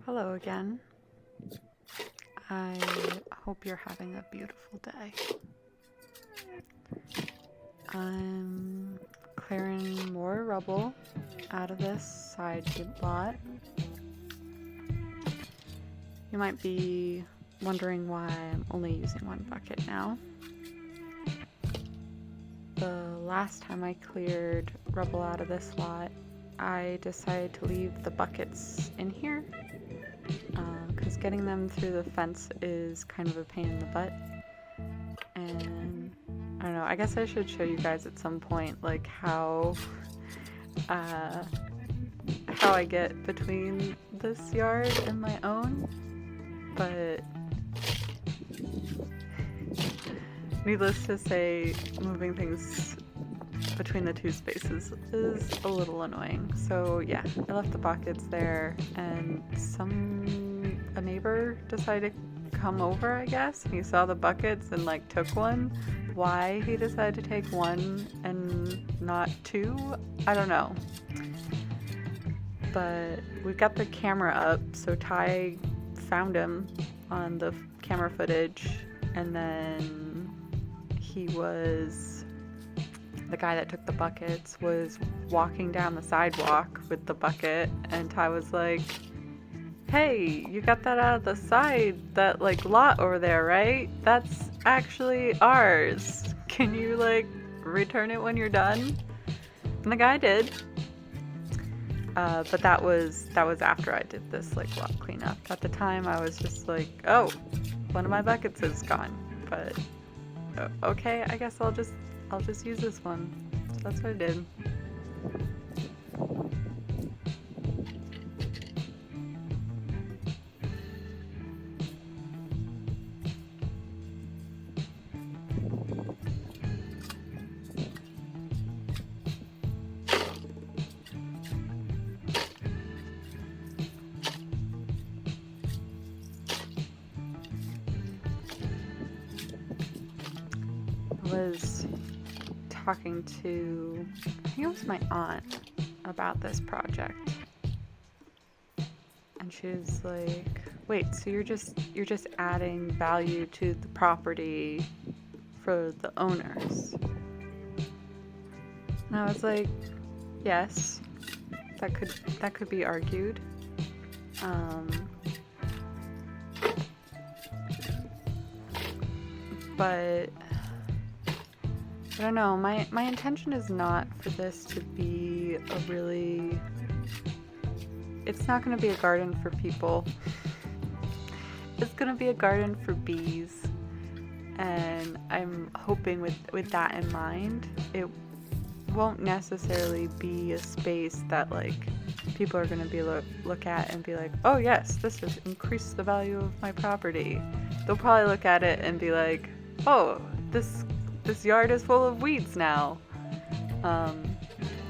Hello again. I hope you're having a beautiful day. I'm clearing more rubble out of this side lot. You might be wondering why I'm only using one bucket now. The last time I cleared rubble out of this lot, I decided to leave the buckets in here because getting them through the fence is kind of a pain in the butt. And I don't know, I guess I should show you guys at some point like how I get between this yard and my own, but needless to say, moving things between the two spaces is a little annoying. So yeah, I left the buckets there, and a neighbor decided to come over, I guess. He saw the buckets and like took one. Why he decided to take one and not two, I don't know. But we got the camera up, so Ty found him on the camera footage, and then the guy that took the buckets was walking down the sidewalk with the bucket, and Ty was like, "Hey, you got that out of the side, that like lot over there, right? That's actually ours. Can you like return it when you're done?" And the guy did. But that was after I did this like lot cleanup. At the time, I was just like, "Oh, one of my buckets is gone." But okay, I guess I'll just use this one. So that's what I did. Was talking to, I think it was my aunt, about this project, and she was like, "Wait, so you're just adding value to the property for the owners?" And I was like, "Yes, that could be argued." But I don't know, my intention is not for this to be it's not going to be a garden for people. It's going to be a garden for bees. And I'm hoping with that in mind, it won't necessarily be a space that like people are going to be look at and be like, "Oh yes, this has increased the value of my property." They'll probably look at it and be like, "Oh, this yard is full of weeds now."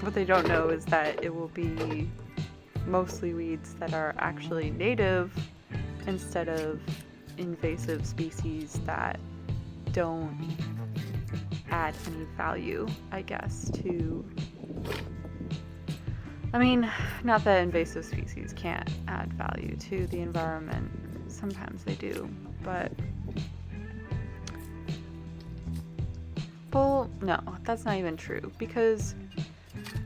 What they don't know is that it will be mostly weeds that are actually native instead of invasive species that don't add any value, I guess, to... I mean, not that invasive species can't add value to the environment. Sometimes they do, but... Well, no, that's not even true, because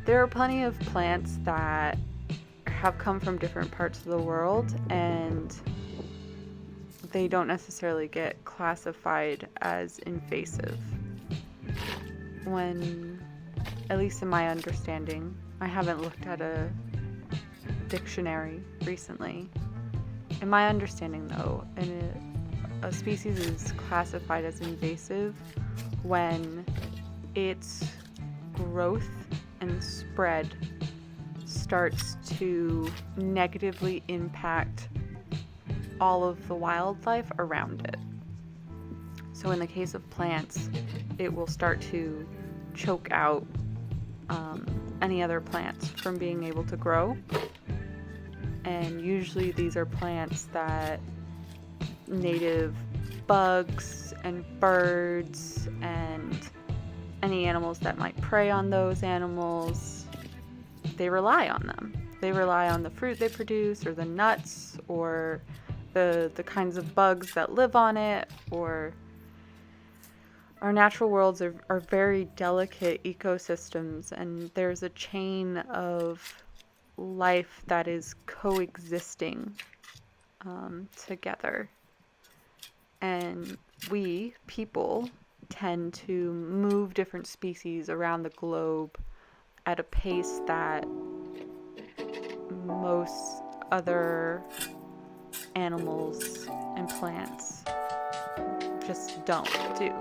there are plenty of plants that have come from different parts of the world, and they don't necessarily get classified as invasive. When, at least in my understanding, I haven't looked at a dictionary recently. In my understanding, though, a species is classified as invasive when its growth and spread starts to negatively impact all of the wildlife around it. So in the case of plants, it will start to choke out any other plants from being able to grow. And usually these are plants that native bugs and birds and any animals that might prey on those animals, they rely on them. they rely on the fruit they produce or the nuts or the kinds of bugs that live on it, or our natural worlds are very delicate ecosystems, and there's a chain of life that is coexisting together. And we, people, tend to move different species around the globe at a pace that most other animals and plants just don't do.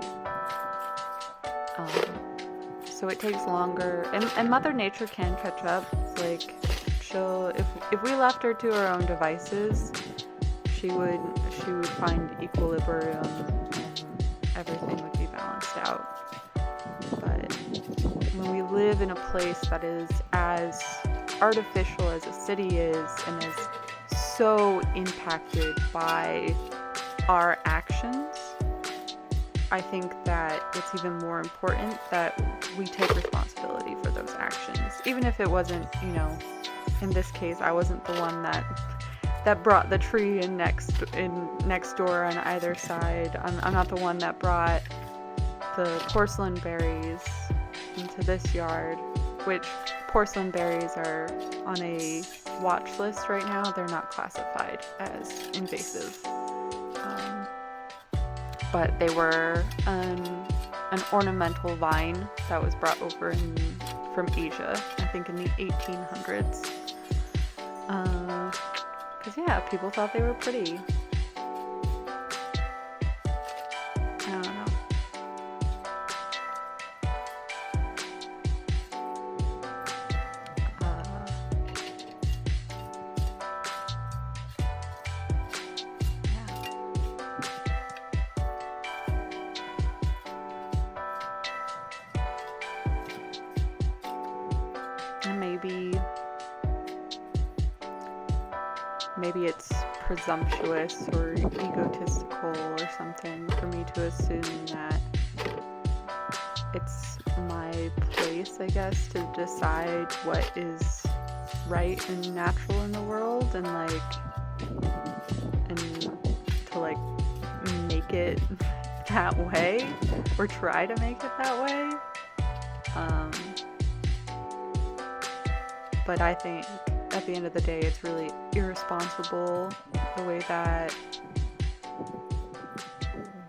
So it takes longer, and Mother Nature can catch up. Like, if we left her to her own devices, she would find equilibrium and everything would be balanced out. But when we live in a place that is as artificial as a city is, and is so impacted by our actions, I think that it's even more important that we take responsibility for those actions. Even if it wasn't, in this case, I wasn't the one that brought the tree in next door on either side. I'm not the one that brought the porcelain berries into this yard, which porcelain berries are on a watch list right now. They're not classified as invasive. But they were an ornamental vine that was brought over from Asia, I think in the 1800s. Because, people thought they were pretty. I don't know. And maybe it's presumptuous or egotistical or something for me to assume that it's my place, I guess, to decide what is right and natural in the world, and to make it that way, or try to make it that way. But I think at the end of the day, it's really irresponsible the way that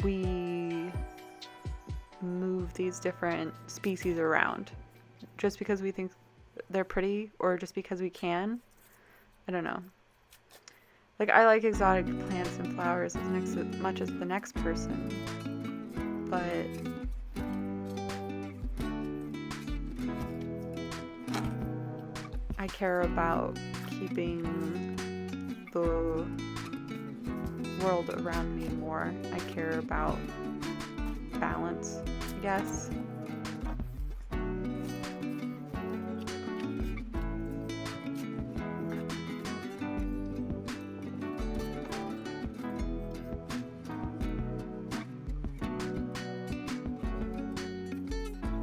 we move these different species around just because we think they're pretty, or just because we can. I don't know. Like, I like exotic plants and flowers as much as the next person, but I care about keeping the world around me more. I care about balance, I guess.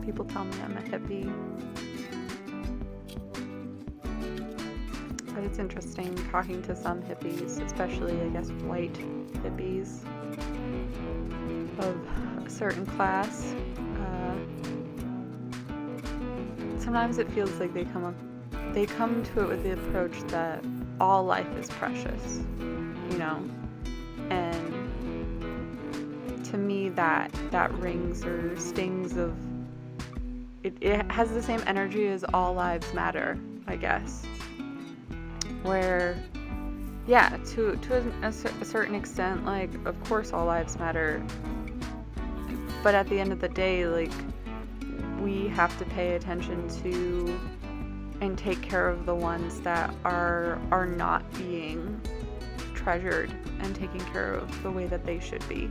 People tell me I'm a hippie. But it's interesting talking to some hippies, especially, I guess, white hippies of a certain class. Sometimes it feels like they come to it with the approach that all life is precious, and to me that rings or stings of it has the same energy as all lives matter, I guess. Where, to a certain extent, like, of course all lives matter, but at the end of the day, like, we have to pay attention to and take care of the ones that are not being treasured and taken care of the way that they should be.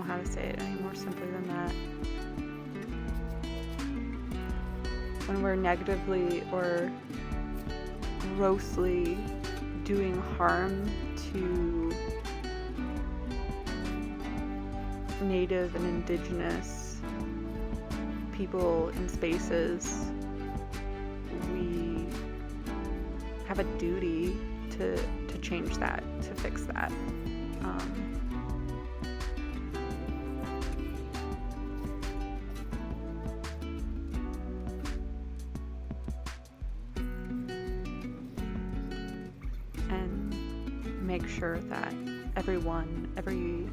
How to say it any more simply than that. When we're negatively or grossly doing harm to native and indigenous people in spaces, we have a duty to change that, to fix that. And make sure that everyone, everything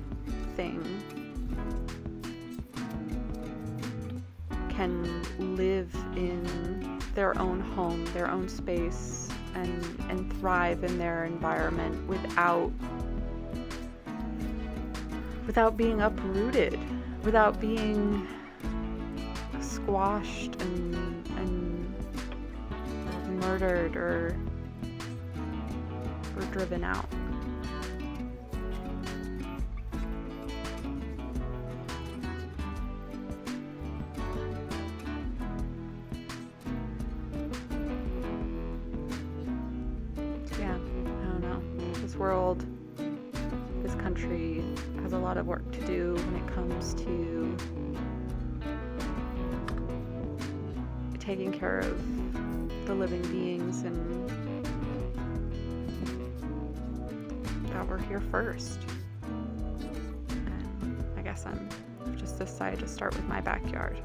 can live in their own home, their own space, and thrive in their environment without being uprooted, without being squashed and murdered or driven out. Yeah, I don't know. This world, this country has a lot of work to do when it comes to taking care of the living beings, and that we're here first. And I guess I'm just decided to start with my backyard.